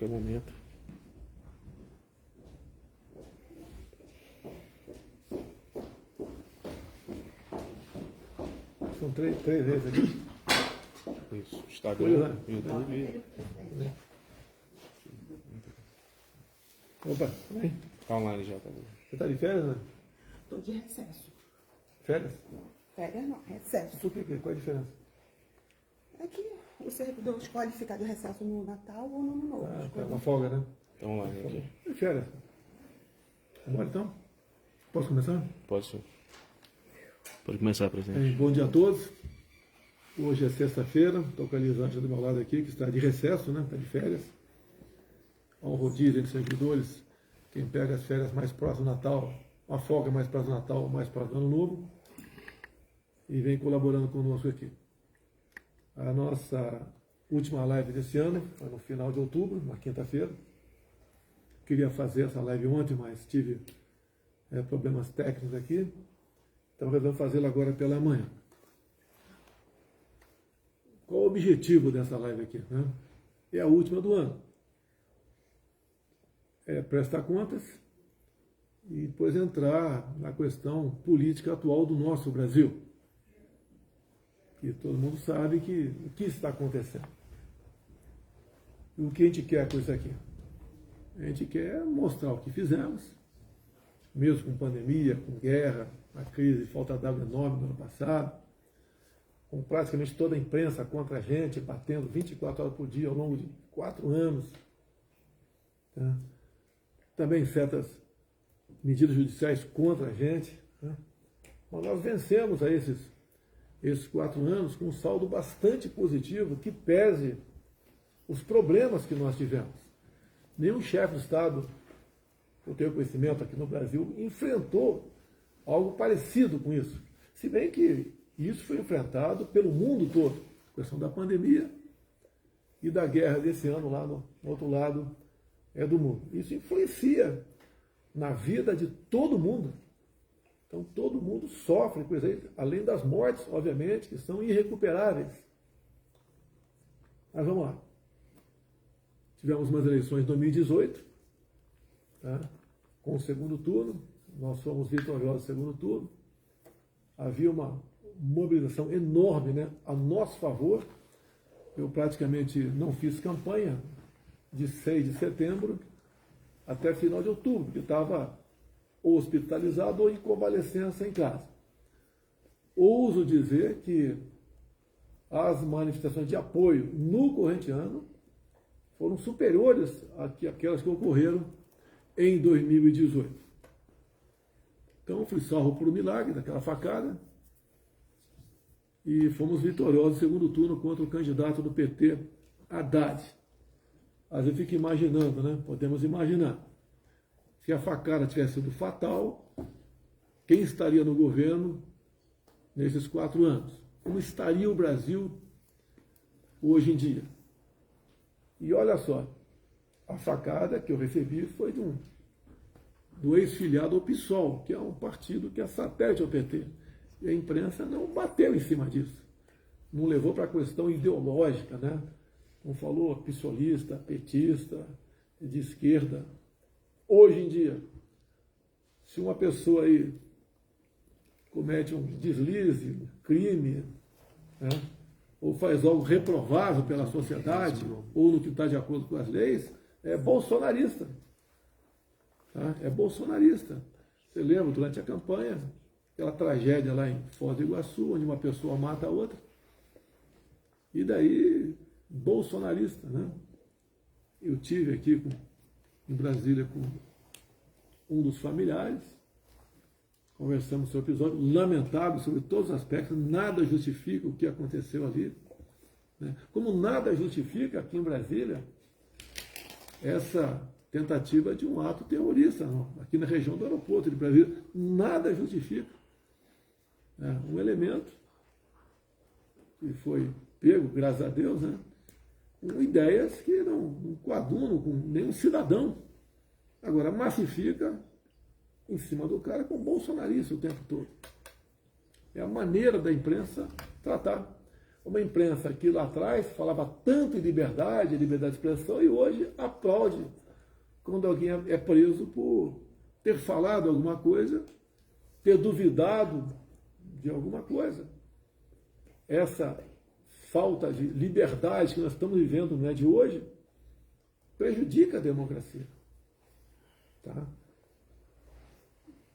qualquer momento. São três vezes aqui. Isso, Instagram, Pois é. YouTube. Opa, vem. Tá online já, tá bom. Você tá de férias, né? Tô de recesso. Férias? Férias não, recesso. Por quê? Qual a diferença? É que o servidor escolhe ficar de recesso no Natal ou no Ano Novo. Ah, tá Escolhe. uma folga, né? Tá online aqui. De férias. Vamos então? Posso começar? Pode ser. Pode começar, presidente. Bom dia a todos. Hoje é sexta-feira, estou com a Elisângela do meu lado aqui, que está de recesso, né? Está de férias. Há um rodízio entre servidores. Quem pega as férias mais próximas do Natal, uma folga mais próxima do Natal, mais próxima do Ano Novo, e vem colaborando conosco aqui. A nossa última live desse ano foi no final de outubro, na quinta-feira. Queria fazer essa live ontem, mas tive problemas técnicos aqui. Então resolvemos fazê-la agora pela manhã. Qual o objetivo dessa live aqui, né? É a última do ano. É prestar contas e depois entrar na questão política atual do nosso Brasil. Que todo mundo sabe o que está acontecendo. E o que a gente quer com isso aqui? A gente quer mostrar o que fizemos, mesmo com pandemia, com guerra, a crise de falta d'água enorme no ano passado, com praticamente toda a imprensa contra a gente, batendo 24 horas por dia ao longo de 4 anos. Tá? Também certas medidas judiciais contra a gente. Tá? Mas nós vencemos aí esses 4 anos com um saldo bastante positivo que pese os problemas que nós tivemos. Nenhum chefe de Estado, eu tenho conhecimento aqui no Brasil, enfrentou algo parecido com isso. Se bem que isso foi enfrentado pelo mundo todo, a questão da pandemia e da guerra desse ano lá no outro lado do mundo. Isso influencia na vida de todo mundo. Então todo mundo sofre com isso aí, além das mortes, obviamente, que são irrecuperáveis. Mas vamos lá. Tivemos umas eleições em 2018, tá? Com o segundo turno, nós fomos vitoriosos no segundo turno. Havia uma mobilização enorme, né, a nosso favor. Eu praticamente não fiz campanha de 6 de setembro até final de outubro, porque estava ou hospitalizado ou em convalescença em casa. Ouso dizer que as manifestações de apoio no corrente ano foram superiores àquelas que ocorreram em 2018. Então, fui salvo por um milagre daquela facada e fomos vitoriosos no segundo turno contra o candidato do PT, Haddad. Às vezes eu fico imaginando, né? Podemos imaginar. Se a facada tivesse sido fatal, quem estaria no governo nesses 4 anos? Como estaria o Brasil hoje em dia? E olha só, a facada que eu recebi foi do ex-filiado ao PSOL, que é um partido que é satélite ao PT. E a imprensa não bateu em cima disso. Não levou para a questão ideológica, né? Não falou pissolista, petista, de esquerda. Hoje em dia, se uma pessoa aí comete um deslize, um crime, né? Ou faz algo reprovável pela sociedade, ou no que está de acordo com as leis, é bolsonarista. Tá? É bolsonarista. Você lembra, durante a campanha, aquela tragédia lá em Foz do Iguaçu, onde uma pessoa mata a outra. E daí, bolsonarista, né? Eu tive aqui em Brasília com um dos familiares, conversamos sobre o episódio, lamentável sobre todos os aspectos, nada justifica o que aconteceu ali. Né? Como nada justifica aqui em Brasília essa tentativa de um ato terrorista, não, aqui na região do aeroporto de Brasília. Nada justifica. Um elemento que foi pego, graças a Deus, né, com ideias que não coadunam com nenhum cidadão. Agora, massifica em cima do cara com bolsonarista o tempo todo. É a maneira da imprensa tratar. Uma imprensa que lá atrás falava tanto em liberdade de expressão, e hoje aplaude quando alguém é preso por ter falado alguma coisa, ter duvidado de alguma coisa. Essa falta de liberdade que nós estamos vivendo no dia de hoje prejudica a democracia. Tá?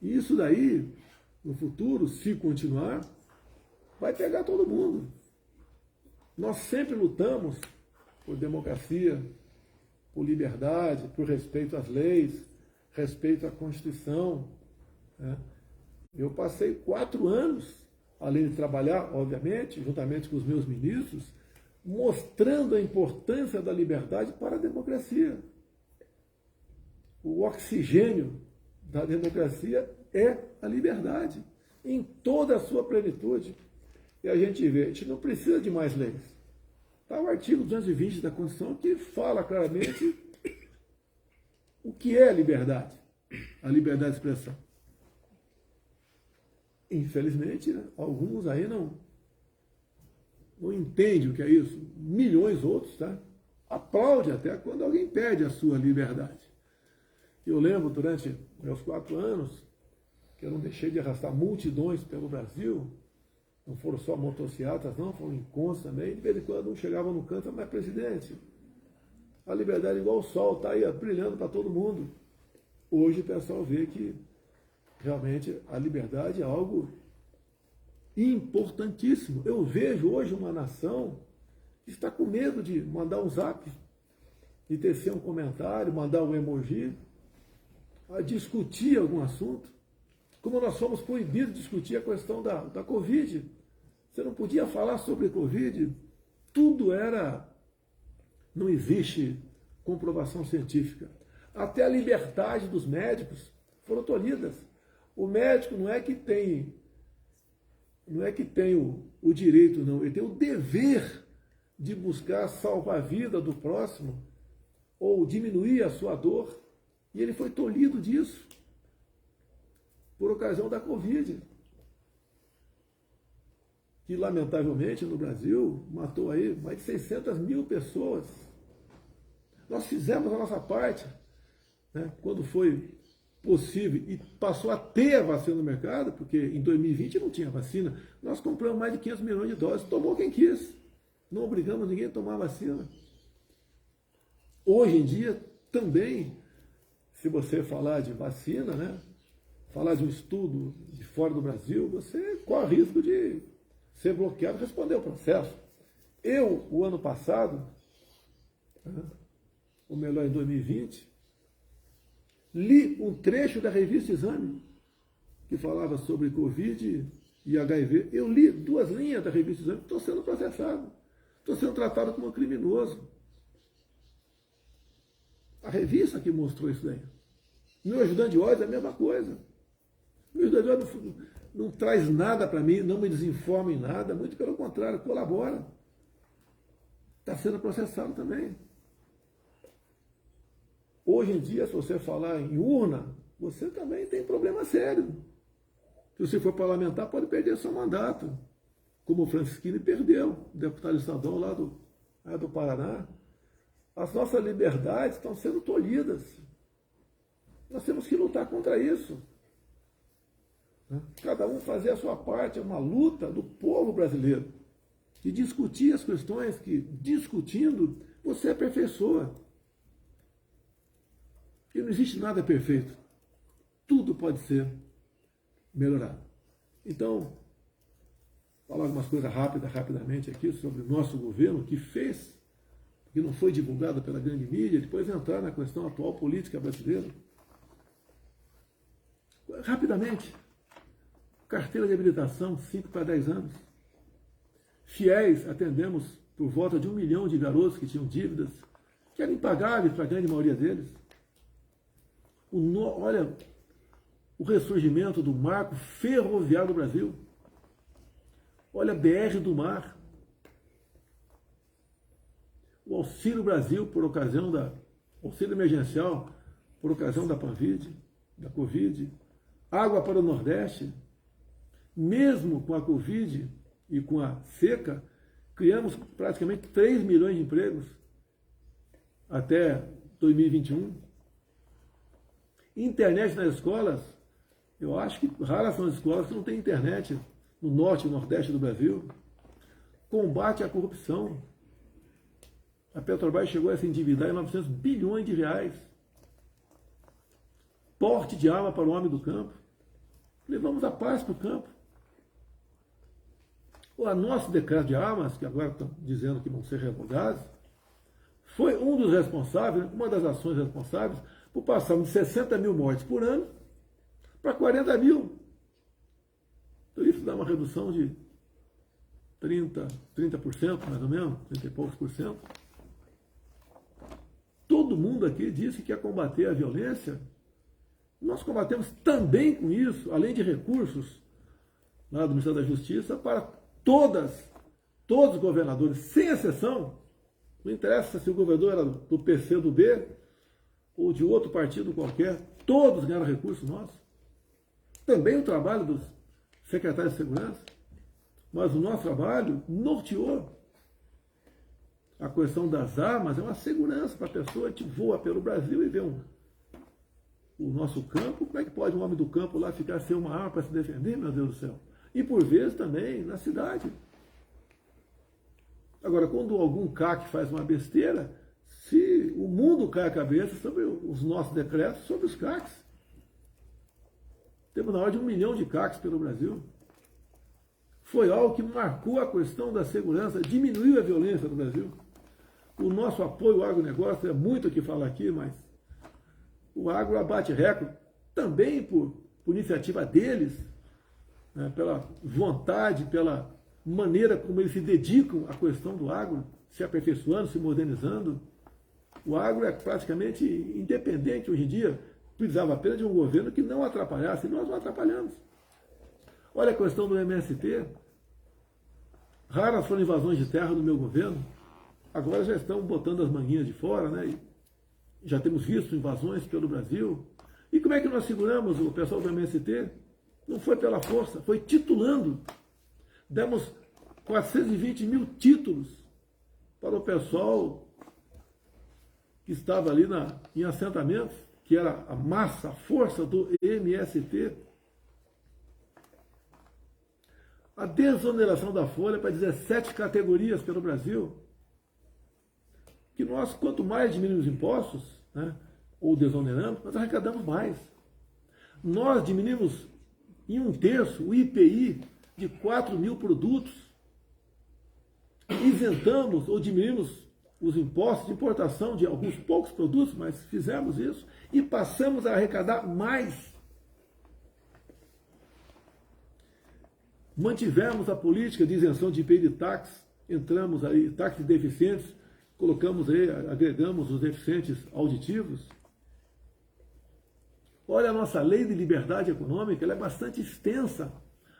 E isso daí, no futuro, se continuar, vai pegar todo mundo. Nós sempre lutamos por democracia, por liberdade, por respeito às leis, respeito à Constituição. Né? Eu passei 4 anos, além de trabalhar, obviamente, juntamente com os meus ministros, mostrando a importância da liberdade para a democracia. O oxigênio da democracia é a liberdade, em toda a sua plenitude. E a gente vê, a gente não precisa de mais leis. Está o artigo 220 da Constituição que fala claramente o que é a liberdade de expressão. Infelizmente, né, alguns aí não entendem o que é isso. Milhões outros, tá? Aplaude até quando alguém perde a sua liberdade. Eu lembro, durante meus 4 anos, que eu não deixei de arrastar multidões pelo Brasil. Não foram só motocicletas, não, foram encontros também. De vez em quando um chegava no canto, mas presidente, a liberdade é igual o sol, está aí brilhando para todo mundo. Hoje o pessoal vê que realmente a liberdade é algo importantíssimo. Eu vejo hoje uma nação que está com medo de mandar um zap, de tecer um comentário, mandar um emoji, a discutir algum assunto. Como nós fomos proibidos de discutir a questão da Covid. Você não podia falar sobre Covid, tudo era... Não existe comprovação científica. Até a liberdade dos médicos foram tolhidas. O médico não é que tem o direito, não, ele tem o dever de buscar salvar a vida do próximo ou diminuir a sua dor. E ele foi tolhido disso por ocasião da Covid, que lamentavelmente no Brasil matou aí mais de 600 mil pessoas. Nós fizemos a nossa parte, né, quando foi possível e passou a ter a vacina no mercado, porque em 2020 não tinha vacina, nós compramos mais de 500 milhões de doses, tomou quem quis, não obrigamos ninguém a tomar a vacina. Hoje em dia também, se você falar de vacina, né, falar de um estudo de fora do Brasil, você corre risco de ser bloqueado e responder o processo. Eu, o ano passado, ou melhor, em 2020, li um trecho da revista Exame, que falava sobre Covid e HIV. Eu li 2 linhas da revista Exame, estou sendo processado, estou sendo tratado como um criminoso. A revista que mostrou isso daí. Meu ajudante de ordem é a mesma coisa. Meu ajudante de ordem não traz nada para mim, não me desinforma em nada, muito pelo contrário, colabora. Está sendo processado também. Hoje em dia, se você falar em urna, você também tem problema sério. Se você for parlamentar, pode perder seu mandato, como o Francisquini perdeu, deputado estadual lá do Paraná. As nossas liberdades estão sendo tolhidas. Nós temos que lutar contra isso. Cada um fazer a sua parte, é uma luta do povo brasileiro. E discutir as questões que, discutindo, você aperfeiçoa. E não existe nada perfeito. Tudo pode ser melhorado. Então, falar algumas coisas rapidamente aqui sobre o nosso governo, que fez, que não foi divulgado pela grande mídia, depois entrar na questão atual política brasileira. Rapidamente. Carteira de habilitação, 5 para 10 anos. Fiéis, atendemos por volta de 1 milhão de garotos que tinham dívidas, que eram impagáveis para a grande maioria deles. Olha, o ressurgimento do marco ferroviário do Brasil. Olha a BR do Mar. O Auxílio Brasil, por ocasião auxílio emergencial, por ocasião da Covid. Água para o Nordeste. Mesmo com a Covid e com a seca, Criamos praticamente 3 milhões de empregos até 2021. Internet nas escolas, eu acho que raras são as escolas que não têm internet no norte e nordeste do Brasil. Combate à corrupção. A Petrobras chegou a se endividar em 900 bilhões de reais. Porte de arma para o homem do campo. Levamos a paz para o campo. O nosso decreto de armas, que agora estão dizendo que vão ser revogados, foi um dos responsáveis, uma das ações responsáveis, por passarmos de 60 mil mortes por ano para 40 mil. Então isso dá uma redução de 30% mais ou menos, 30 e poucos por cento. Todo mundo aqui disse que quer combater a violência. Nós combatemos também com isso, além de recursos lá do Ministério da Justiça, para todos os governadores, sem exceção. Não interessa se o governador era do PC, do B, ou de outro partido qualquer, todos ganharam recursos nossos. Também o trabalho dos secretários de segurança, mas o nosso trabalho norteou. A questão das armas é uma segurança para a pessoa. A gente voa pelo Brasil e vê o nosso campo. Como é que pode um homem do campo lá ficar sem uma arma para se defender, meu Deus do céu? E por vezes também na cidade. Agora, quando algum CAC faz uma besteira, se o mundo cai a cabeça sobre os nossos decretos, sobre os CACs. Temos na ordem de 1 milhão de CACs pelo Brasil. Foi algo que marcou a questão da segurança, diminuiu a violência no Brasil. O nosso apoio ao agronegócio é muito o que fala aqui, mas o agro abate recorde também por iniciativa deles, né, pela vontade, pela maneira como eles se dedicam à questão do agro, se aperfeiçoando, se modernizando. O agro é praticamente independente hoje em dia, precisava apenas de um governo que não atrapalhasse, e nós não atrapalhamos. Olha a questão do MST. Raras foram invasões de terra no meu governo. Agora já estão botando as manguinhas de fora, né? E já temos visto invasões pelo Brasil. E como é que nós seguramos o pessoal do MST? Não foi pela força, foi titulando. Demos 420 mil títulos para o pessoal que estava ali em assentamentos, que era a massa, a força do MST. A desoneração da folha para 17 categorias pelo Brasil. Que nós, quanto mais diminuímos os impostos, né, ou desoneramos, nós arrecadamos mais. Nós diminuímos em 1/3 o IPI de 4 mil produtos. Isentamos ou diminuímos os impostos de importação de alguns poucos produtos, mas fizemos isso e passamos a arrecadar mais. Mantivemos a política de isenção de IPI de táxi, entramos aí, táxis deficientes, colocamos aí, agregamos os deficientes auditivos. Olha a nossa lei de liberdade econômica, ela é bastante extensa.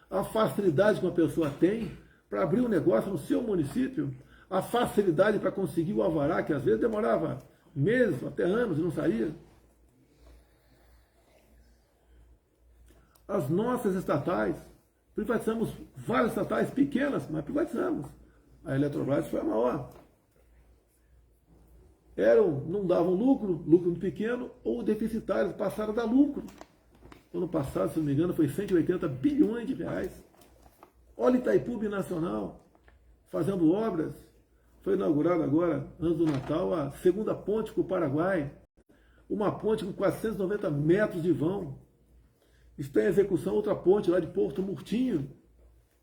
A facilidade que uma pessoa tem para abrir um negócio no seu município, a facilidade para conseguir o alvará, que às vezes demorava meses, até anos e não saía. As nossas estatais, privatizamos várias estatais pequenas, mas privatizamos. A Eletrobras foi a maior. Não davam lucro muito pequeno, ou deficitários, passaram a dar lucro. Ano passado, se não me engano, foi 180 bilhões de reais. Olha Itaipu Binacional, fazendo obras. Foi inaugurada agora, antes do Natal, a segunda ponte com o Paraguai. Uma ponte com 490 metros de vão. Está em execução outra ponte lá de Porto Murtinho.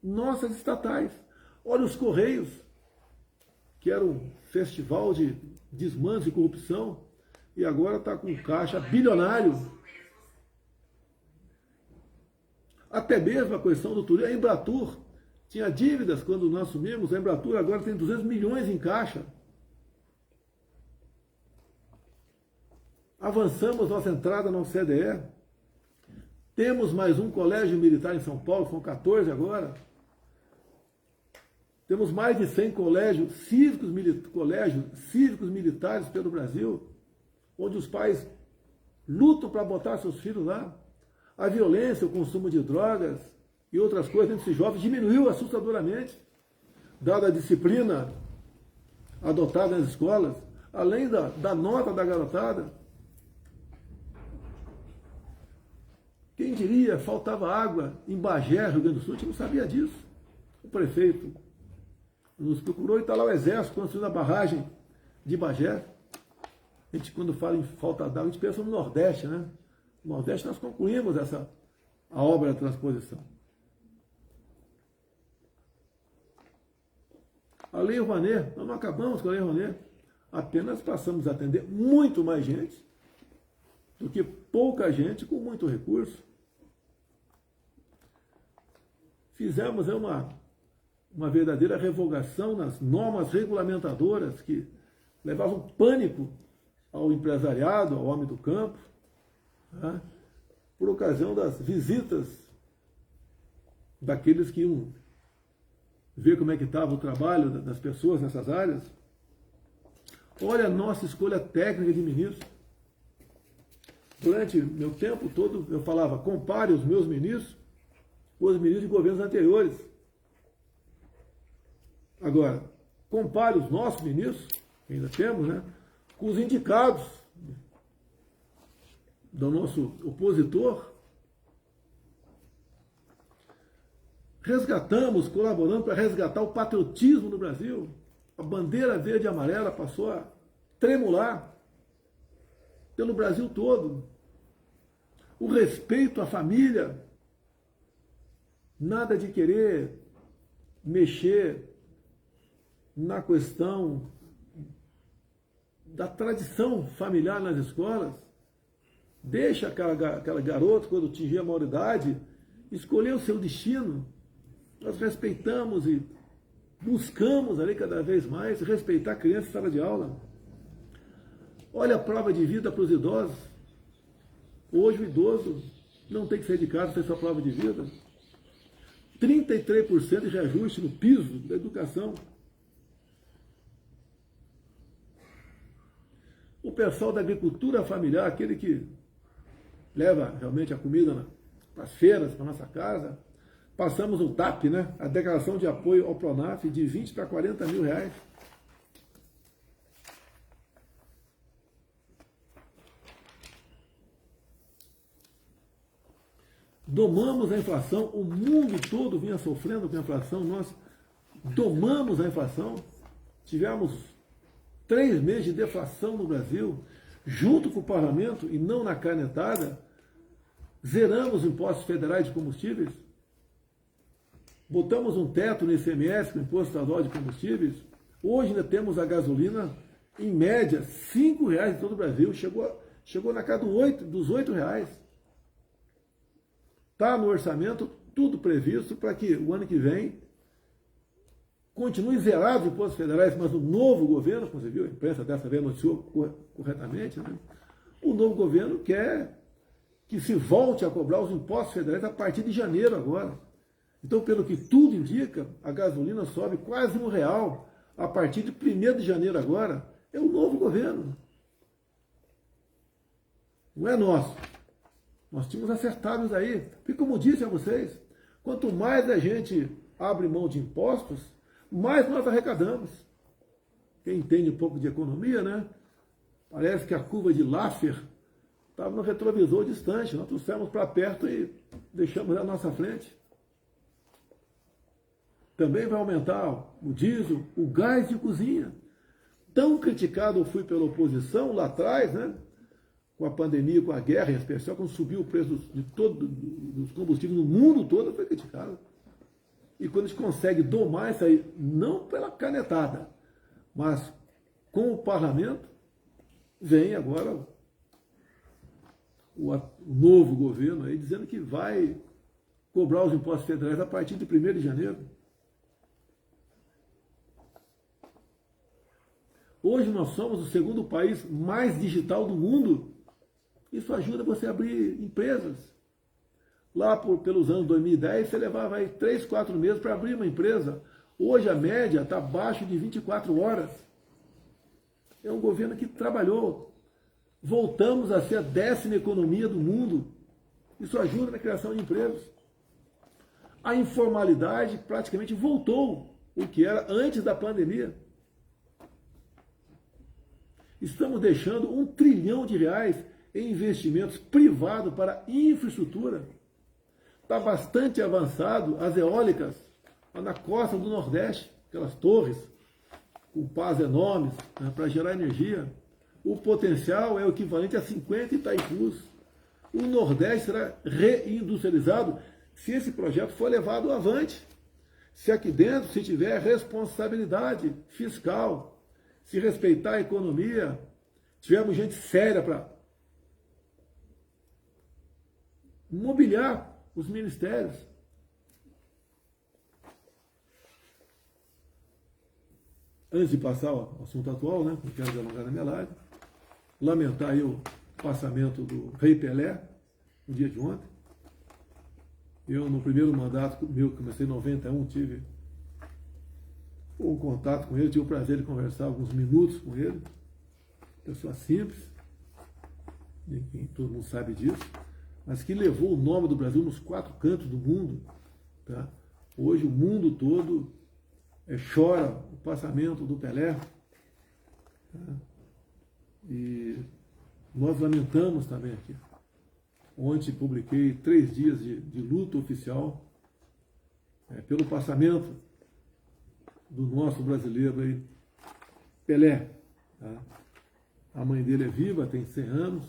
Nossas estatais. Olha os Correios, que era um festival de desmandos e corrupção, e agora está com caixa bilionário. Até mesmo a questão do turismo. A Embratur tinha dívidas quando nós assumimos. A Embratur agora tem 200 milhões em caixa. Avançamos nossa entrada na OCDE. Temos mais um colégio militar em São Paulo, são 14 agora. Temos mais de 100 colégios cívicos militares pelo Brasil, onde os pais lutam para botar seus filhos lá. A violência, o consumo de drogas e outras coisas entre esses jovens diminuiu assustadoramente. dada a disciplina adotada nas escolas, além da nota da garotada. Quem diria, faltava água em Bagé, Rio Grande do Sul, a gente não sabia disso. O prefeito nos procurou e está lá o Exército construindo a barragem de Bagé. A gente, quando fala em falta d'água, a gente pensa no Nordeste, né? No Nordeste nós concluímos a obra da transposição. A Lei Rouanet, nós não acabamos com a Lei Rouanet, apenas passamos a atender muito mais gente do que pouca gente com muito recurso. Fizemos uma verdadeira revogação nas normas regulamentadoras que levavam pânico ao empresariado, ao homem do campo, tá? Por ocasião das visitas daqueles que iam ver como é que estava o trabalho das pessoas nessas áreas. Olha a nossa escolha técnica de ministro. Durante meu tempo todo eu falava, compare os meus ministros com os ministros de governos anteriores. Agora, compare os nossos ministros, que ainda temos, né, com os indicados do nosso opositor. Resgatamos, colaborando para resgatar o patriotismo no Brasil. A bandeira verde e amarela passou a tremular pelo Brasil todo. O respeito à família, nada de querer mexer na questão da tradição familiar nas escolas. Deixa aquela garota, quando atingir a maioridade, escolher o seu destino. Nós respeitamos e buscamos ali cada vez mais respeitar a criança em sala de aula. Olha a prova de vida para os idosos. Hoje o idoso não tem que sair de casa sem sua prova de vida. 33% de reajuste no piso da educação. O pessoal da agricultura familiar, aquele que leva realmente a comida para as feiras, para a nossa casa, passamos o TAP, né? A declaração de apoio ao Pronaf, de 20 para 40 mil reais. Domamos a inflação, o mundo todo vinha sofrendo com a inflação, nós domamos a inflação, tivemos 3 meses de deflação no Brasil, junto com o parlamento e não na canetada, zeramos os impostos federais de combustíveis, botamos um teto no ICMS, no Imposto Estadual de Combustíveis. Hoje ainda temos a gasolina, em média, R$ 5,00 em todo o Brasil, chegou na casa dos R$ 8,00. Está no orçamento tudo previsto para que o ano que vem continue zerado os impostos federais, mas o novo governo, como você viu, a imprensa dessa vez noticiou corretamente, né? O novo governo quer que se volte a cobrar os impostos federais a partir de janeiro agora. Então, pelo que tudo indica, a gasolina sobe quase R$ 1,00 a partir de 1º de janeiro agora. É o novo governo. Não é nosso. Nós tínhamos acertado isso aí. Porque, como disse a vocês, quanto mais a gente abre mão de impostos, mais nós arrecadamos. Quem entende um pouco de economia, né? Parece que a curva de Laffer estava no retrovisor distante. Nós trouxemos para perto e deixamos à nossa frente. Também vai aumentar o diesel, o gás de cozinha. Tão criticado eu fui pela oposição lá atrás, né? Com a pandemia, com a guerra, em especial, quando subiu o preço dos combustíveis no mundo todo, foi criticado. E quando a gente consegue domar isso aí, não pela canetada, mas com o parlamento, vem agora o novo governo aí dizendo que vai cobrar os impostos federais a partir de 1º de janeiro. Hoje nós somos o 2º país mais digital do mundo. Isso ajuda você a abrir empresas. Lá pelos anos 2010, você levava aí 3, 4 meses para abrir uma empresa. Hoje a média está abaixo de 24 horas. É um governo que trabalhou. Voltamos a ser a 10ª economia do mundo. Isso ajuda na criação de empregos. A informalidade praticamente voltou o que era antes da pandemia. Estamos deixando R$1 trilhão em investimentos privados para infraestrutura. Está bastante avançado as eólicas lá na costa do Nordeste, aquelas torres com pás enormes, né, para gerar energia. O potencial é o equivalente a 50 Itaipus. O Nordeste será reindustrializado se esse projeto for levado avante. Se aqui dentro se tiver responsabilidade fiscal, se respeitar a economia, tivermos gente séria para mobiliar os ministérios. Antes de passar ao assunto atual, né, não quero delongar na minha live, lamentar aí o passamento do Rei Pelé, no dia de ontem. Eu, no primeiro mandato meu, que comecei em 91, tive um contato com ele, tive o prazer de conversar alguns minutos com ele. Pessoa simples, todo mundo sabe disso, mas que levou o nome do Brasil nos 4 cantos do mundo. Tá? Hoje o mundo todo chora o passamento do Pelé. Tá? E nós lamentamos também aqui. Ontem publiquei 3 dias de luto oficial pelo passamento do nosso brasileiro aí, Pelé. Tá? A mãe dele é viva, tem 100 anos.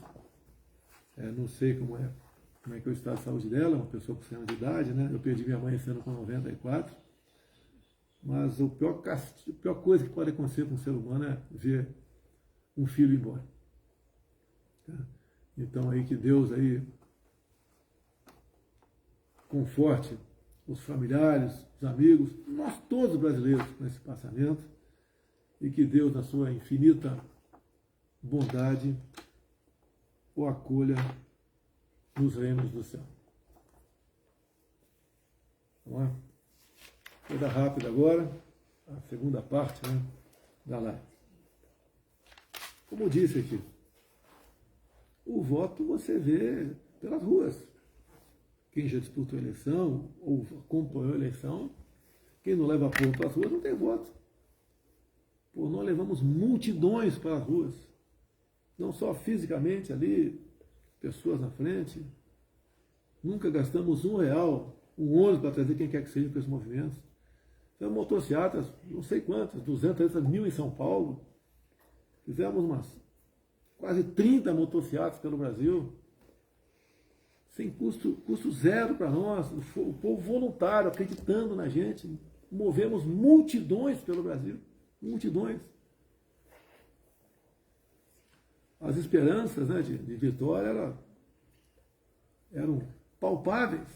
Não sei como é que é o estado de saúde dela, uma pessoa com 100 anos de idade, né? Eu perdi minha mãe esse ano com 94. Mas a pior coisa que pode acontecer com um ser humano é ver um filho ir embora. Tá? Então aí que Deus aí conforte os familiares, os amigos, nós todos brasileiros com esse passamento, e que Deus, na sua infinita bondade, o acolha nos reinos do céu. Vamos lá? Coisa rápida agora, a segunda parte, né, da live. Como disse aqui, o voto você vê pelas ruas. Quem já disputou a eleição ou acompanhou a eleição, quem não leva povo para as ruas não tem voto. Pô, nós levamos multidões para as ruas. Não só fisicamente ali, pessoas na frente. Nunca gastamos R$1, um ônibus para trazer quem quer que seja para esses movimentos. Então, motocicletas, não sei quantas, 200, 300 mil em São Paulo. Fizemos umas quase 30 motocicletas pelo Brasil. Sem custo zero para nós. O povo voluntário, acreditando na gente. Movemos multidões pelo Brasil. Multidões. As esperanças, né, de vitória eram palpáveis.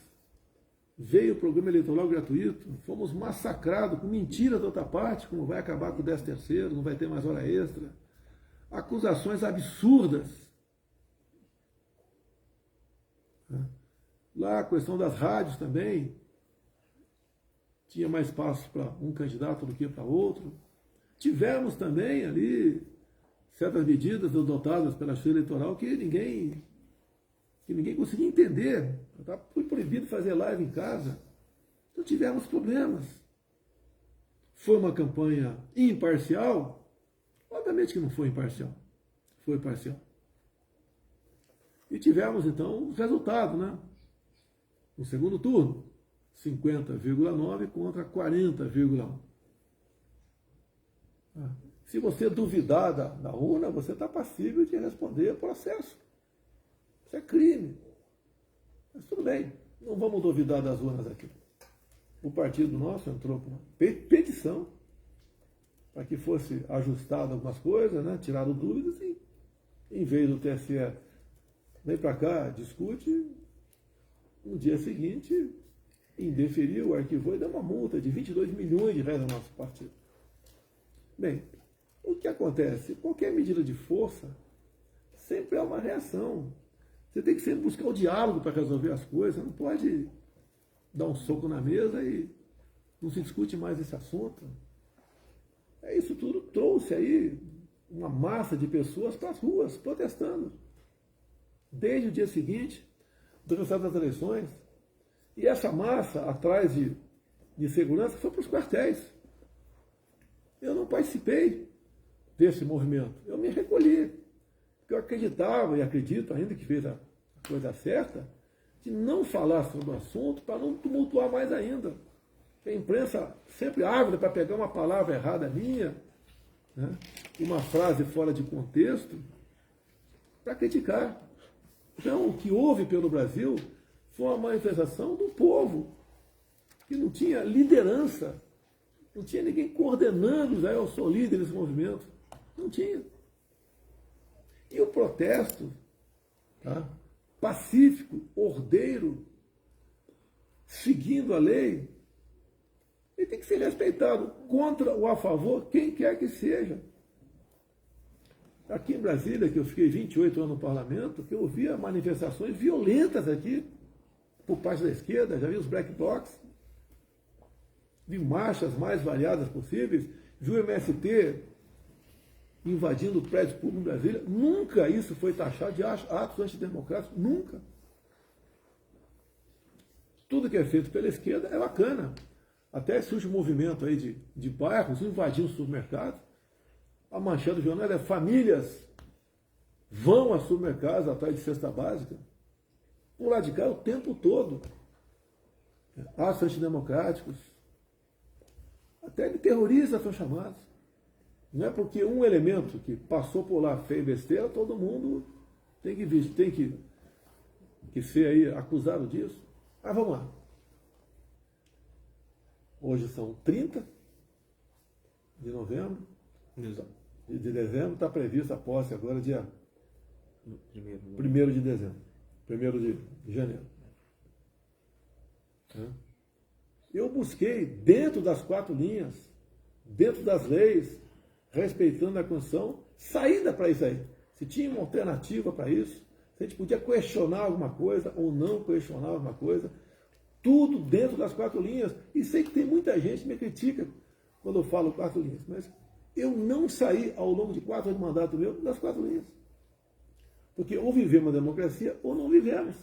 Veio o programa eleitoral gratuito, fomos massacrados com mentiras da outra parte, como vai acabar com o 13º, não vai ter mais hora extra. Acusações absurdas. Lá a questão das rádios também, tinha mais espaço para um candidato do que para outro. Tivemos também ali certas medidas adotadas pela Justiça Eleitoral que ninguém conseguia entender. Foi proibido fazer live em casa. Então tivemos problemas. Foi uma campanha imparcial? Obviamente que não foi imparcial. Foi parcial. E tivemos, então, os resultados, né? No segundo turno, 50,9 contra 40,1. Se você duvidar da urna, você está passível de responder processo. Isso é crime. Mas tudo bem, não vamos duvidar das urnas aqui. O partido nosso entrou com uma petição para que fosse ajustado algumas coisas, né? Tirado dúvidas e, em vez do TSE vem para cá, discute, no dia seguinte indeferiu, arquivou e deu uma multa de R$22 milhões ao nosso partido. Bem, o que acontece? Qualquer medida de força sempre é uma reação. Você tem que sempre buscar o diálogo para resolver as coisas. Você não pode dar um soco na mesa e não se discute mais esse assunto. Isso tudo trouxe aí uma massa de pessoas para as ruas, protestando. Desde o dia seguinte do resultado das eleições. E essa massa, atrás de segurança, foi para os quartéis. Eu não participei desse movimento. Eu me recolhi. Porque eu acreditava e acredito ainda que fez a coisa certa, de não falar sobre o assunto para não tumultuar mais ainda. A imprensa sempre ávida para pegar uma palavra errada minha, né, uma frase fora de contexto, para criticar. Então, o que houve pelo Brasil foi uma manifestação do povo, que não tinha liderança, não tinha ninguém coordenando, eu sou líder desse movimento. Não tinha. E o protesto, tá, pacífico, ordeiro, seguindo a lei, ele tem que ser respeitado, contra ou a favor, quem quer que seja. Aqui em Brasília, que eu fiquei 28 anos no parlamento, que eu via manifestações violentas aqui, por parte da esquerda, já vi os black blocs, vi marchas mais variadas possíveis, vi o MST invadindo o prédio público em Brasília. Nunca isso foi taxado de atos antidemocráticos, nunca. Tudo que é feito pela esquerda é bacana. Até surge um movimento aí de bairros invadindo supermercados. A manchete do jornal é: famílias vão a supermercados atrás de cesta básica. O lado de cá o tempo todo. Atos antidemocráticos. Até de terroristas são chamados. Não é porque um elemento que passou por lá fez besteira, todo mundo tem que ser aí acusado disso. Mas vamos lá. Hoje são 30 de novembro. Exato. De dezembro, está prevista a posse agora dia 1º de dezembro. 1º de janeiro. Eu busquei, dentro das 4 linhas, dentro das leis, respeitando a Constituição, saída para isso aí. Se tinha uma alternativa para isso, se a gente podia questionar alguma coisa ou não questionar alguma coisa, tudo dentro das 4 linhas. E sei que tem muita gente que me critica quando eu falo 4 linhas, mas eu não saí ao longo de 4 anos de mandato meu das 4 linhas. Porque ou vivemos a democracia ou não vivemos.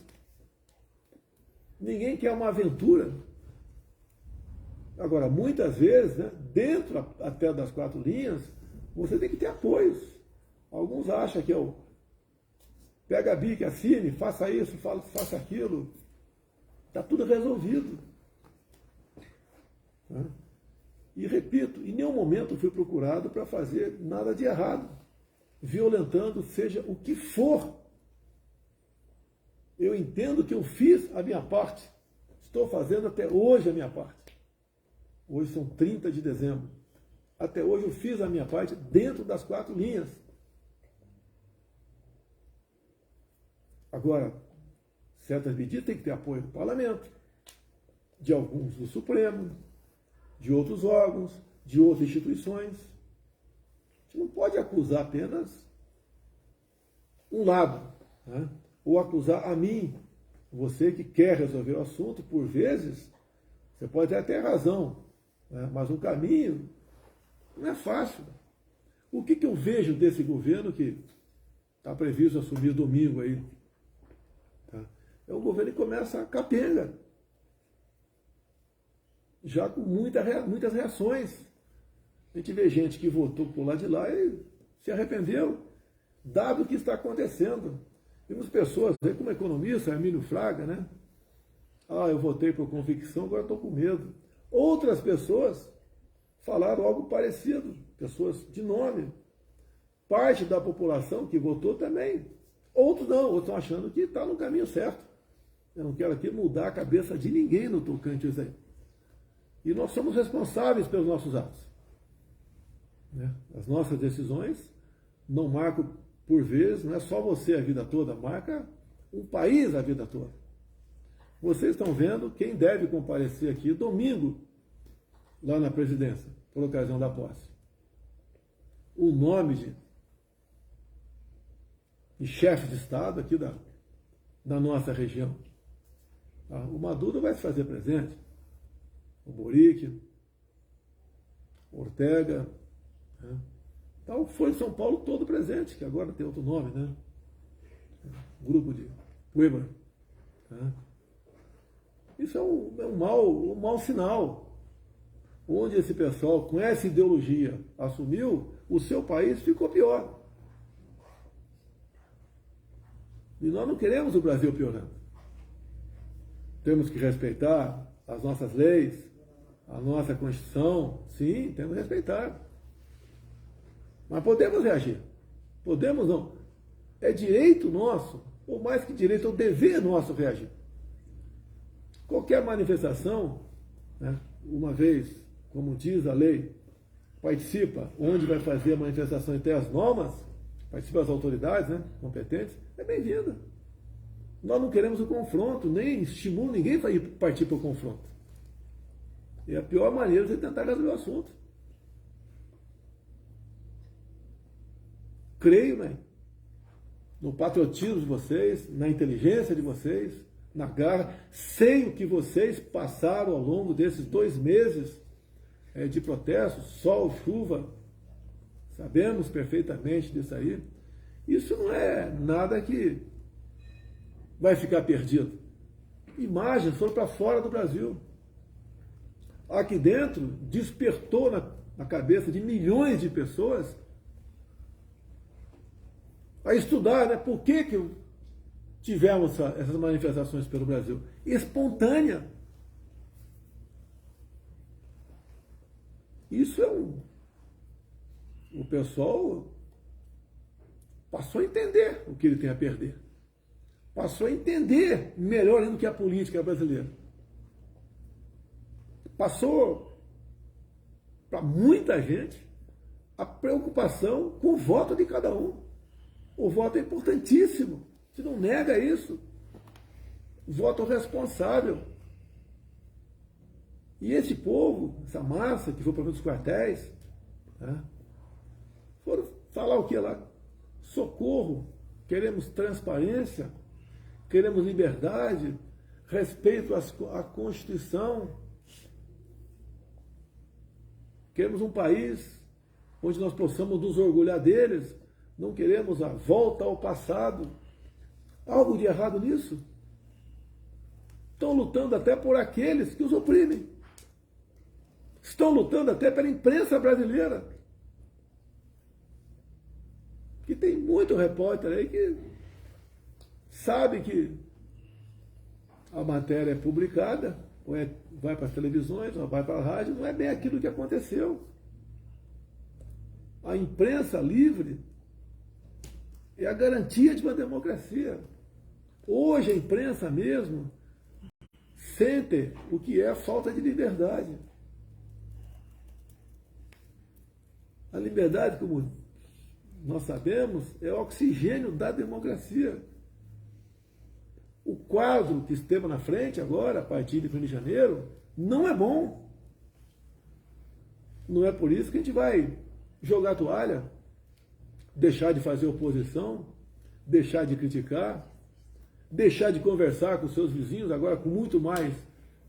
Ninguém quer uma aventura. Agora, muitas vezes, né, dentro até das 4 linhas, você tem que ter apoios. Alguns acham que eu pega a bica, assine, faça isso, faça aquilo. Está tudo resolvido. E repito, em nenhum momento fui procurado para fazer nada de errado, violentando seja o que for. Eu entendo que eu fiz a minha parte. Estou fazendo até hoje a minha parte. Hoje são 30 de dezembro. Até hoje eu fiz a minha parte dentro das 4 linhas. Agora, certas medidas têm que ter apoio do parlamento, de alguns do Supremo, de outros órgãos, de outras instituições. A gente não pode acusar apenas um lado, né? Ou acusar a mim, você que quer resolver o assunto. Por vezes, você pode até ter razão, né? Mas o caminho não é fácil. O que eu vejo desse governo que está previsto assumir domingo aí? Tá? É um governo que começa capenga, já com muitas reações. A gente vê gente que votou por lá de lá e se arrependeu, dado o que está acontecendo. Temos pessoas aí, como economista, Emílio Fraga, né? Eu votei por convicção, agora estou com medo. Outras pessoas falaram algo parecido, pessoas de nome. Parte da população que votou também. Outros não, outros estão achando que está no caminho certo. Eu não quero aqui mudar a cabeça de ninguém no tocante a isso aí. E nós somos responsáveis pelos nossos atos. As nossas decisões não marcam, por vezes, não é só você a vida toda, marca um país a vida toda. Vocês estão vendo quem deve comparecer aqui domingo, lá na presidência, por ocasião da posse. O nome de chefe de Estado aqui da nossa região. O Maduro vai se fazer presente. O Boric, o Ortega, né? Então, foi São Paulo todo presente, que agora tem outro nome, né? Grupo de Weber. Né? Isso é um mau sinal. onde esse pessoal, com essa ideologia, assumiu, o seu país ficou pior. E nós não queremos o Brasil piorando. Temos que respeitar as nossas leis, a nossa Constituição. Sim, temos que respeitar. Mas podemos reagir. Podemos não. É direito nosso, ou mais que direito, é o dever nosso reagir. Qualquer manifestação, né, uma vez, como diz a lei, participa onde vai fazer a manifestação e tem as normas, participa as autoridades, né, competentes, é bem-vinda. Nós não queremos o confronto, nem estimulo ninguém para partir para o confronto. E a pior maneira é tentar resolver o assunto. Creio, né, no patriotismo de vocês, na inteligência de vocês, na garra. Sei o que vocês passaram ao longo desses 2 meses de protesto, sol, chuva. Sabemos perfeitamente disso aí. Isso não é nada que vai ficar perdido. Imagens foram para fora do Brasil. Aqui dentro, despertou na cabeça de milhões de pessoas a estudar, né? Por que tivemos essas manifestações pelo Brasil? Espontânea. Isso é o pessoal passou a entender o que ele tem a perder. Passou a entender melhor ainda do que a política brasileira. Passou para muita gente a preocupação com o voto de cada um. O voto é importantíssimo. Você não nega isso. Voto responsável. E esse povo, essa massa que foi para os quartéis, né, foram falar o que lá? Socorro, queremos transparência, queremos liberdade, respeito à Constituição. Queremos um país onde nós possamos nos orgulhar deles. Não queremos a volta ao passado. Algo de errado nisso? Estão lutando até por aqueles que os oprimem. Estão lutando até pela imprensa brasileira. Que tem muito repórter aí que sabe que a matéria é publicada, ou vai para as televisões, ou vai para a rádio, não é bem aquilo que aconteceu. A imprensa livre é a garantia de uma democracia. Hoje a imprensa mesmo sente o que é a falta de liberdade. A liberdade, como nós sabemos, é o oxigênio da democracia. O quadro que esteve na frente agora, a partir de 1º de janeiro, não é bom. Não é por isso que a gente vai jogar a toalha, deixar de fazer oposição, deixar de criticar, deixar de conversar com seus vizinhos, agora com muito mais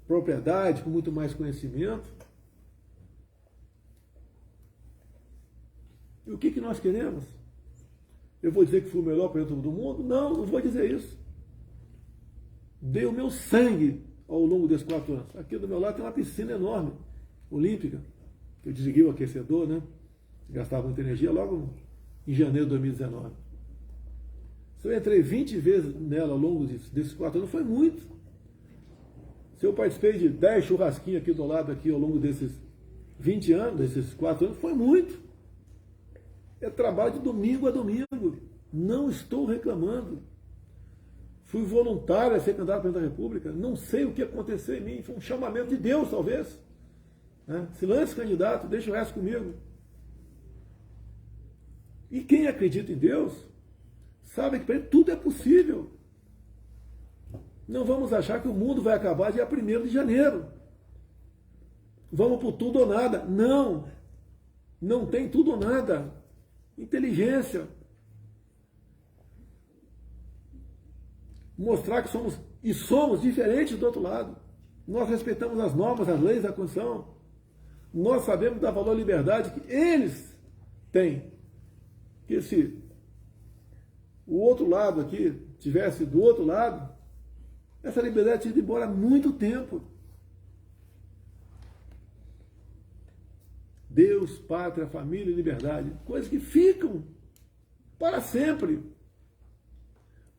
propriedade, com muito mais conhecimento. E o que nós queremos? Eu vou dizer que fui o melhor presidente do mundo? Não, não vou dizer isso. Dei o meu sangue ao longo desses 4 anos. Aqui do meu lado tem uma piscina enorme, olímpica, que eu desliguei o aquecedor, né? Gastava muita energia logo em janeiro de 2019. Se eu entrei 20 vezes nela ao longo desses 4 anos, foi muito. Se eu participei de 10 churrasquinhos aqui do lado, aqui ao longo desses 20 anos, desses 4 anos, foi muito. É trabalho de domingo a domingo. Não estou reclamando. Fui voluntário a ser candidato a presidente da República. Não sei o que aconteceu em mim. Foi um chamamento de Deus, talvez. Né? Se lance candidato, deixa o resto comigo. E quem acredita em Deus, sabe que para ele tudo é possível. Não vamos achar que o mundo vai acabar dia 1º de janeiro. Vamos por tudo ou nada. Não. Não tem tudo ou nada. Inteligência. Mostrar que somos diferentes do outro lado. Nós respeitamos as normas, as leis da Constituição. Nós sabemos dar valor à liberdade que eles têm. Que se o outro lado aqui tivesse do outro lado, essa liberdade tinha ido embora há muito tempo. Deus, pátria, família e liberdade. Coisas que ficam para sempre.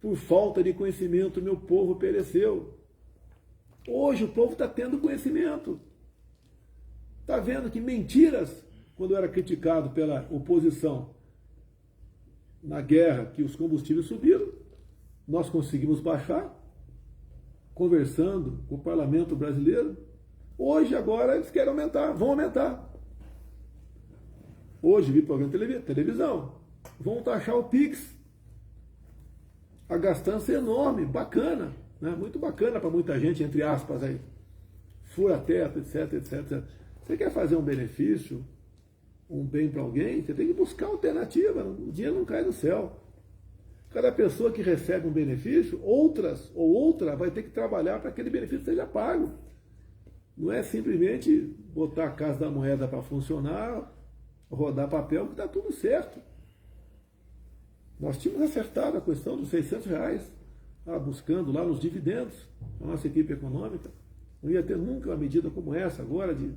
Por falta de conhecimento, meu povo pereceu. Hoje o povo está tendo conhecimento. Está vendo que mentiras, quando era criticado pela oposição na guerra, que os combustíveis subiram, nós conseguimos baixar, conversando com o parlamento brasileiro. Hoje, agora, eles querem aumentar, vão aumentar. Hoje vi programa de televisão, vão taxar o Pix. A gastança é enorme, bacana, né? Muito bacana para muita gente, entre aspas, aí. Fura-teto, etc, etc. Você quer fazer um benefício, um bem para alguém, você tem que buscar alternativa, o dinheiro não cai do céu. Cada pessoa que recebe um benefício, outra vai ter que trabalhar para que aquele benefício seja pago. Não é simplesmente botar a Casa da Moeda para funcionar, rodar papel, que está tudo certo. Nós tínhamos acertado a questão dos R$600, buscando lá nos dividendos, a nossa equipe econômica. Não ia ter nunca uma medida como essa agora, de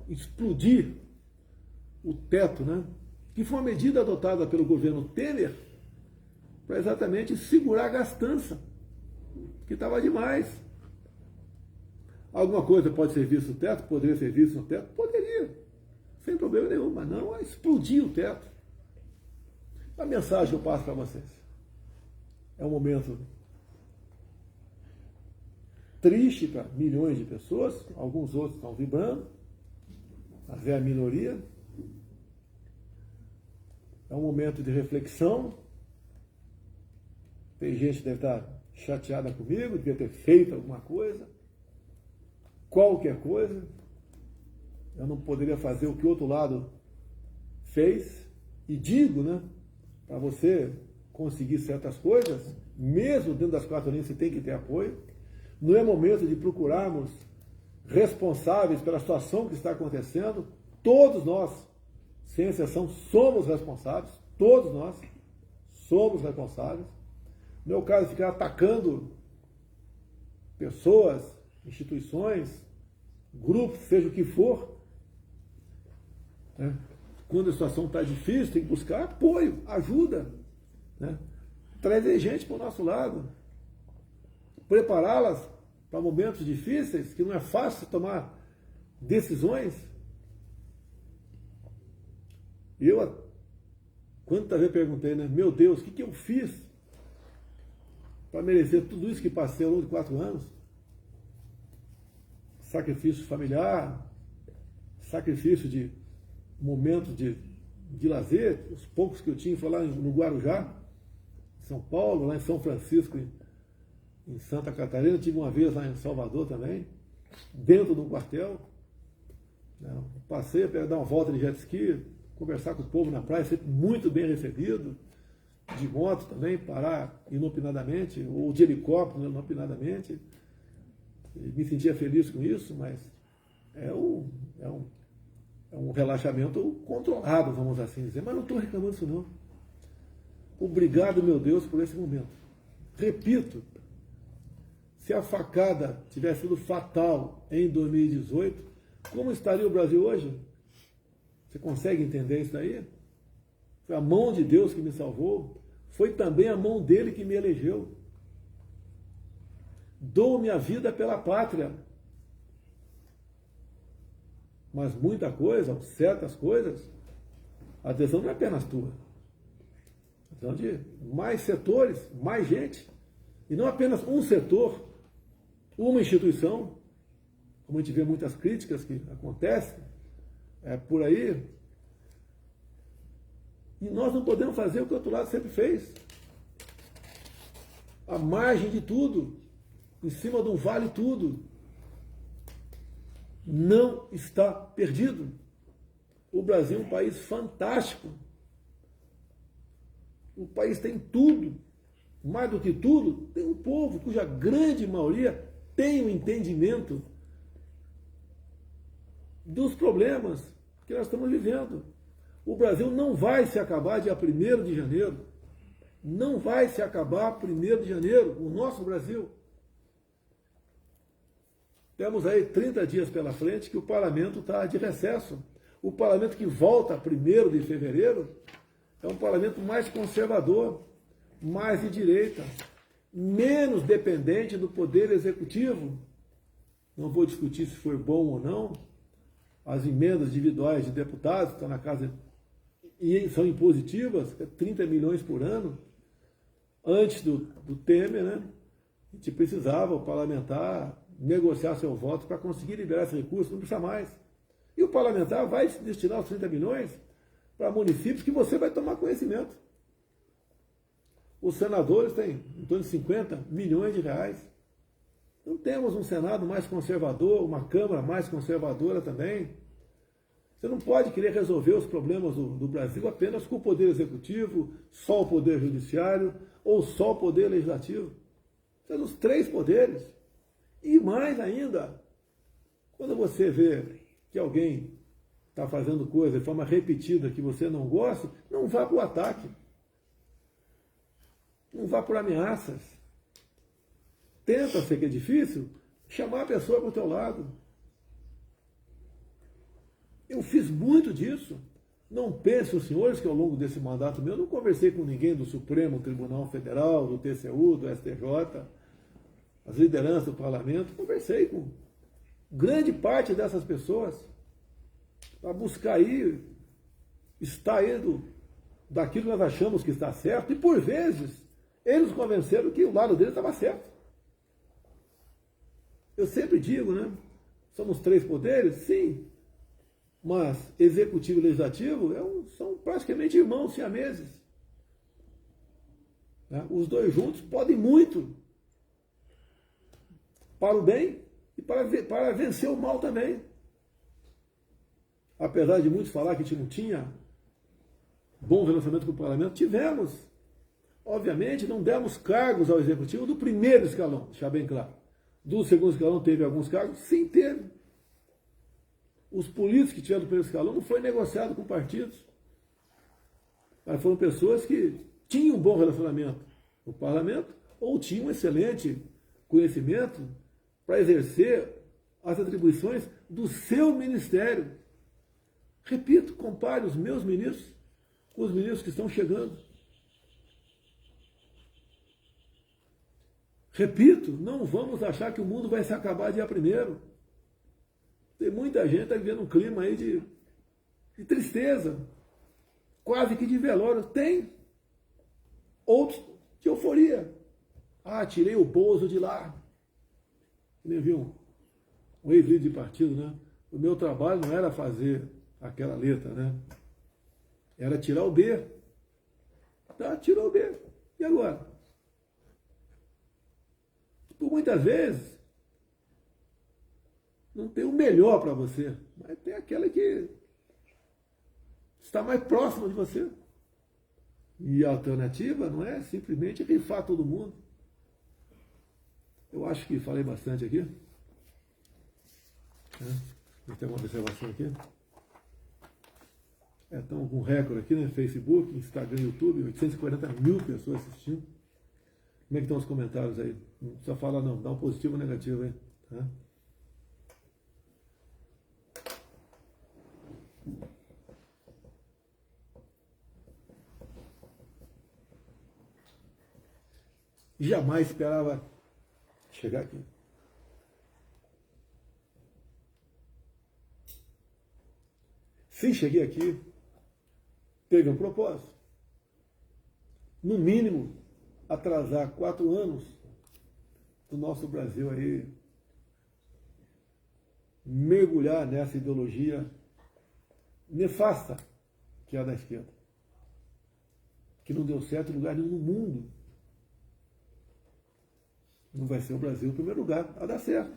explodir o teto, né? Que foi uma medida adotada pelo governo Temer para exatamente segurar a gastança, que estava demais. Alguma coisa pode ser vista no teto? Poderia ser vista no teto? Poderia, sem problema nenhum, mas não explodir o teto. A mensagem que eu passo para vocês é um momento triste para milhões de pessoas, alguns outros estão vibrando, mas é a minoria. É um momento de reflexão. Tem gente que deve estar chateada comigo, devia ter feito alguma coisa, qualquer coisa. Eu não poderia fazer o que o outro lado fez, e digo, né, para você conseguir certas coisas, mesmo dentro das 4 linhas você tem que ter apoio. Não é momento de procurarmos responsáveis pela situação que está acontecendo. Todos nós, sem exceção, somos responsáveis. Todos nós somos responsáveis. Não é o caso de ficar atacando pessoas, instituições, grupos, seja o que for, né? Quando a situação está difícil, tem que buscar apoio, ajuda, né? Trazer gente para o nosso lado, prepará-las para momentos difíceis, que não é fácil tomar decisões. Eu, quantas vezes perguntei, né? Meu Deus, o que eu fiz para merecer tudo isso que passei ao longo de 4 anos? Sacrifício familiar, sacrifício de momentos de lazer, os poucos que eu tinha, foi lá no Guarujá, em São Paulo, lá em São Francisco, em Santa Catarina, tive uma vez lá em Salvador também, dentro de um quartel. Passei para dar uma volta de jet ski, conversar com o povo na praia, sempre muito bem recebido, de moto também, parar inopinadamente, ou de helicóptero inopinadamente. Me sentia feliz com isso, mas é um relaxamento controlado, vamos assim dizer. Mas não estou reclamando disso não. Obrigado, meu Deus, por esse momento. Repito, se a facada tivesse sido fatal em 2018, como estaria o Brasil hoje? Você consegue entender isso daí? Foi a mão de Deus que me salvou, foi também a mão dele que me elegeu. Dou minha vida pela pátria. Mas muita coisa, certas coisas, a decisão não é apenas tua. A decisão de mais setores, mais gente. E não apenas um setor, uma instituição, como a gente vê muitas críticas que acontecem por aí. E nós não podemos fazer o que o outro lado sempre fez. À margem de tudo, em cima de um vale tudo. Não está perdido. O Brasil é um país fantástico. O país tem tudo. Mais do que tudo, tem um povo cuja grande maioria tem o entendimento dos problemas que nós estamos vivendo. O Brasil não vai se acabar dia 1º de janeiro. Não vai se acabar 1º de janeiro, o nosso Brasil. Temos aí 30 dias pela frente que o parlamento está de recesso. O parlamento que volta 1º de fevereiro é um parlamento mais conservador, mais de direita, menos dependente do poder executivo. Não vou discutir se foi bom ou não. As emendas individuais de deputados que estão na casa e são impositivas, 30 milhões por ano. Antes do Temer, né, a gente precisava, o parlamentar, negociar seu voto para conseguir liberar esse recurso, não precisa mais. E o parlamentar vai destinar os 30 milhões para municípios que você vai tomar conhecimento. Os senadores têm em torno de 50 milhões de reais. Não temos um Senado mais conservador, uma Câmara mais conservadora também. Você não pode querer resolver os problemas do Brasil apenas com o Poder Executivo, só o Poder Judiciário ou só o Poder Legislativo. São os 3 poderes. E mais ainda, quando você vê que alguém está fazendo coisa de forma repetida que você não gosta, não vá para o ataque. Não vá por ameaças. Tenta, sei que é difícil, chamar a pessoa para o teu lado. Eu fiz muito disso. Não pensem, os senhores, que ao longo desse mandato meu, eu não conversei com ninguém do Supremo Tribunal Federal, do TCU, do STJ, as lideranças do parlamento. Conversei com grande parte dessas pessoas para buscar aí, estar indo daquilo que nós achamos que está certo, e por vezes eles convenceram que o lado deles estava certo. Eu sempre digo, né? Somos 3 poderes? Sim. Mas executivo e legislativo são praticamente irmãos siameses. Né? Os 2 juntos podem muito para o bem e para vencer o mal também. Apesar de muitos falar que a gente não tinha bom relacionamento com o parlamento, tivemos. Obviamente, não demos cargos ao executivo do 1º escalão, deixar bem claro. Do 2º escalão teve alguns cargos? Sim, teve. Os políticos que tiveram do 1º escalão não foi negociado com partidos. Mas foram pessoas que tinham um bom relacionamento com o parlamento ou tinham um excelente conhecimento para exercer as atribuições do seu ministério. Repito, compare os meus ministros com os ministros que estão chegando. Repito, não vamos achar que o mundo vai se acabar dia 1º. Tem muita gente que está vivendo um clima aí de tristeza, quase que de velório. Tem. Outros de euforia. Ah, tirei o Bozo de lá. Nem viu um ex-líder de partido, né? O meu trabalho não era fazer aquela letra, né? Era tirar o B. Tá, tirou o B. E agora? Por muitas vezes, não tem o melhor para você, mas tem aquela que está mais próxima de você. E a alternativa não é simplesmente rifar todo mundo. Eu acho que falei bastante aqui. Tem uma observação aqui. Estamos com um recorde aqui, né? Facebook, Instagram, YouTube, 840 mil pessoas assistindo. Como é que estão os comentários aí? Não precisa falar não, dá um positivo ou negativo aí. Tá? Jamais esperava chegar aqui. Se cheguei aqui, teve um propósito. No mínimo, atrasar 4 anos do nosso Brasil aí mergulhar nessa ideologia nefasta que é a da esquerda, que não deu certo em lugar nenhum no mundo. Não vai ser o Brasil em primeiro lugar a dar certo.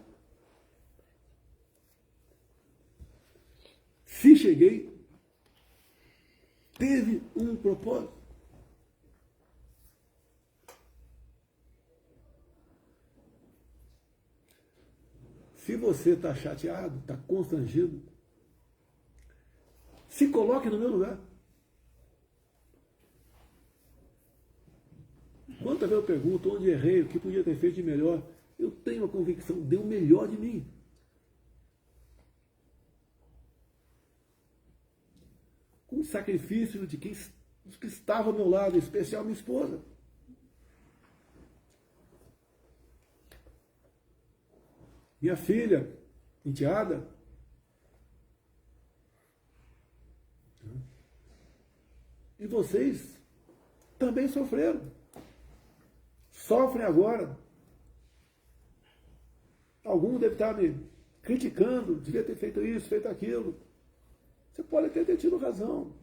Se cheguei, teve um propósito. Se você está chateado, está constrangido, se coloque no meu lugar. Quantas vezes eu pergunto onde errei, o que podia ter feito de melhor, eu tenho a convicção, dei o melhor de mim. sacrifício dos que estavam ao meu lado, em especial minha esposa. Minha filha, enteada. E vocês também sofreram. Sofrem agora. Alguns devem estar me criticando, devia ter feito isso, feito aquilo. Você pode até ter tido razão.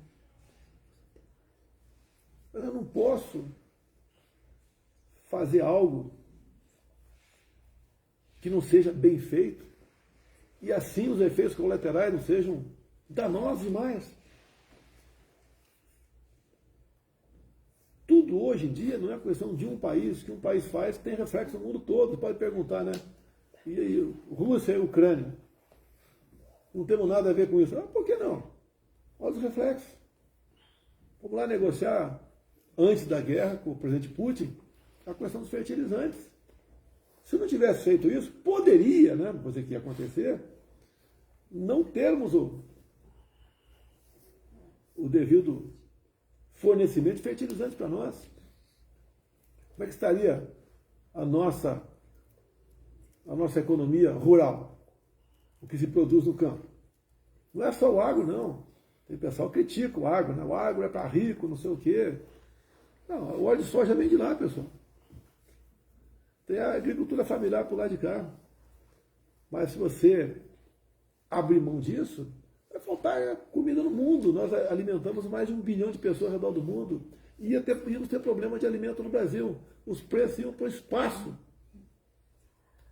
Mas eu não posso fazer algo que não seja bem feito e assim os efeitos colaterais não sejam danosos demais. Tudo hoje em dia não é questão de um país, que um país faz, que tem reflexo no mundo todo. Você pode perguntar, né? E aí, Rússia e Ucrânia? Não temos nada a ver com isso. Ah, por que não? Olha os reflexos. Vamos lá negociar, antes da guerra, com o presidente Putin, a questão dos fertilizantes. Se não tivesse feito isso, poderia, né, coisa que ia acontecer, não termos o devido fornecimento de fertilizantes para nós. Como é que estaria a nossa economia rural? O que se produz no campo? Não é só o agro, não. Tem pessoal que critica o agro, né? O agro é para rico, não sei o quê. Não, o óleo de soja vem de lá, pessoal. Tem a agricultura familiar por lá de cá. Mas se você abrir mão disso, vai faltar comida no mundo. Nós alimentamos mais de 1 bilhão de pessoas ao redor do mundo. Íamos ter problema de alimento no Brasil. Os preços iam para o espaço.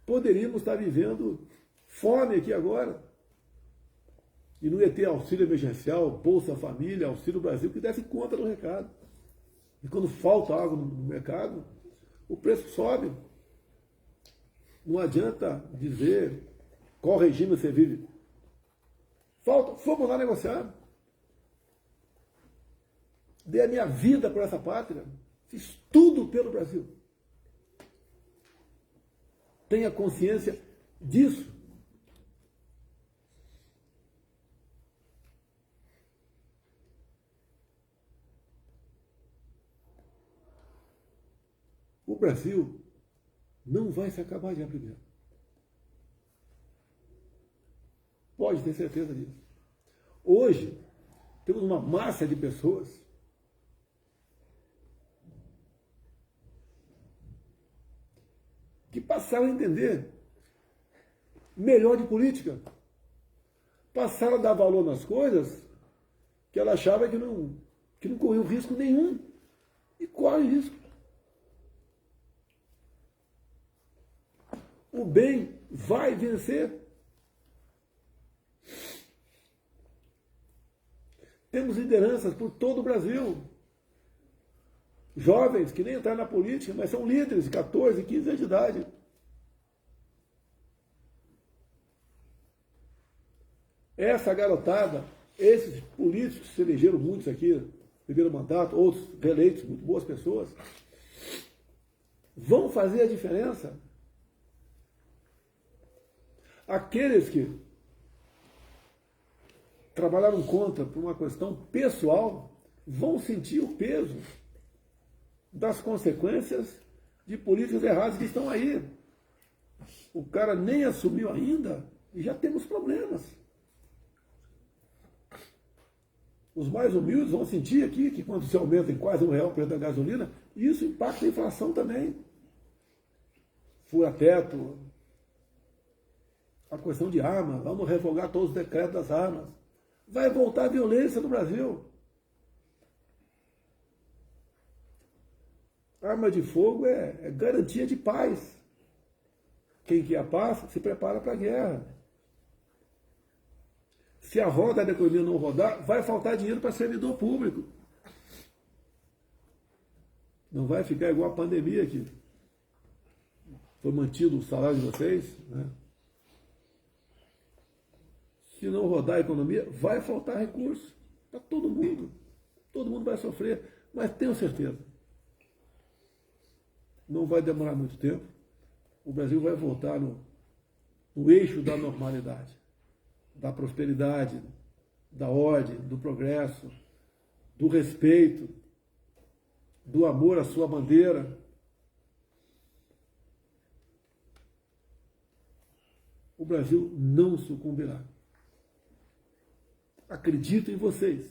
Poderíamos estar vivendo fome aqui agora. E não ia ter auxílio emergencial, Bolsa Família, Auxílio Brasil, que desse conta do recado. E quando falta água no mercado, o preço sobe. Não adianta dizer qual regime você vive. Vamos lá negociar. Dei a minha vida por essa pátria. Fiz tudo pelo Brasil. Tenha consciência disso. O Brasil não vai se acabar dia primeiro. Pode ter certeza disso. Hoje, temos uma massa de pessoas que passaram a entender melhor de política. Passaram a dar valor nas coisas que ela achava que não corriam risco nenhum. E corre risco. O bem vai vencer. Temos lideranças por todo o Brasil. Jovens que nem entraram na política, mas são líderes de 14, 15 anos de idade. Essa garotada, esses políticos que se elegeram muitos aqui, primeiro mandato, outros reeleitos, muito boas pessoas, vão fazer a diferença. Aqueles que trabalharam contra por uma questão pessoal vão sentir o peso das consequências de políticas erradas que estão aí. O cara nem assumiu ainda e já temos problemas. Os mais humildes vão sentir aqui que quando se aumenta em quase R$1 o preço da gasolina, isso impacta a inflação também. Fura-teto, a questão de armas, vamos revogar todos os decretos das armas. Vai voltar a violência no Brasil. Arma de fogo é garantia de paz. Quem quer a paz se prepara para a guerra. Se a roda da economia não rodar, vai faltar dinheiro para servidor público. Não vai ficar igual a pandemia aqui. Foi mantido o salário de vocês, né? Se não rodar a economia, vai faltar recurso para todo mundo. Todo mundo vai sofrer, mas tenho certeza. Não vai demorar muito tempo. O Brasil vai voltar no eixo da normalidade, da prosperidade, da ordem, do progresso, do respeito, do amor à sua bandeira, o Brasil não sucumbirá. Acredito em vocês.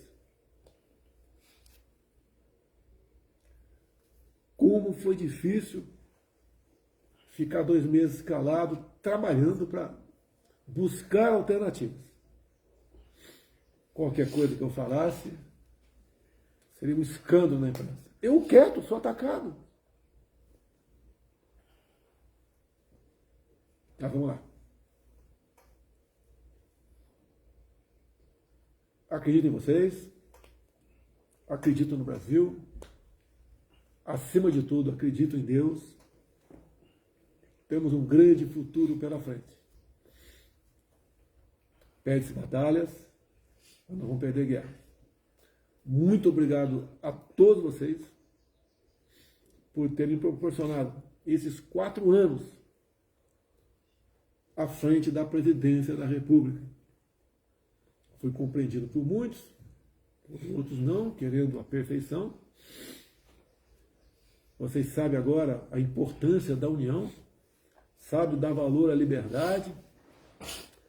Como foi difícil ficar 2 meses calado, trabalhando para buscar alternativas. Qualquer coisa que eu falasse seria um escândalo na imprensa. Eu quieto, sou atacado. Tá, vamos lá. Acredito em vocês, acredito no Brasil, acima de tudo, acredito em Deus. Temos um grande futuro pela frente. Perde-se batalhas, nós não vamos perder guerra. Muito obrigado a todos vocês por terem proporcionado esses 4 anos à frente da presidência da República. Fui compreendido por muitos, por outros não, querendo a perfeição. Vocês sabem agora a importância da união, sabem dar valor à liberdade,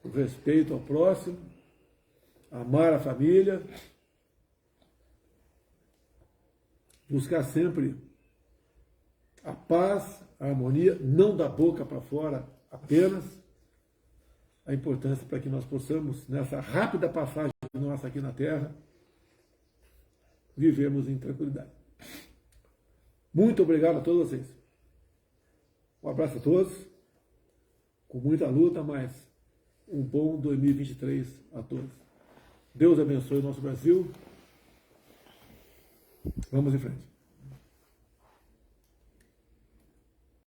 o respeito ao próximo, amar a família, buscar sempre a paz, a harmonia, não da boca para fora apenas, a importância para que nós possamos, nessa rápida passagem nossa aqui na Terra, vivermos em tranquilidade. Muito obrigado a todos vocês. Um abraço a todos, com muita luta, mas um bom 2023 a todos. Deus abençoe o nosso Brasil. Vamos em frente.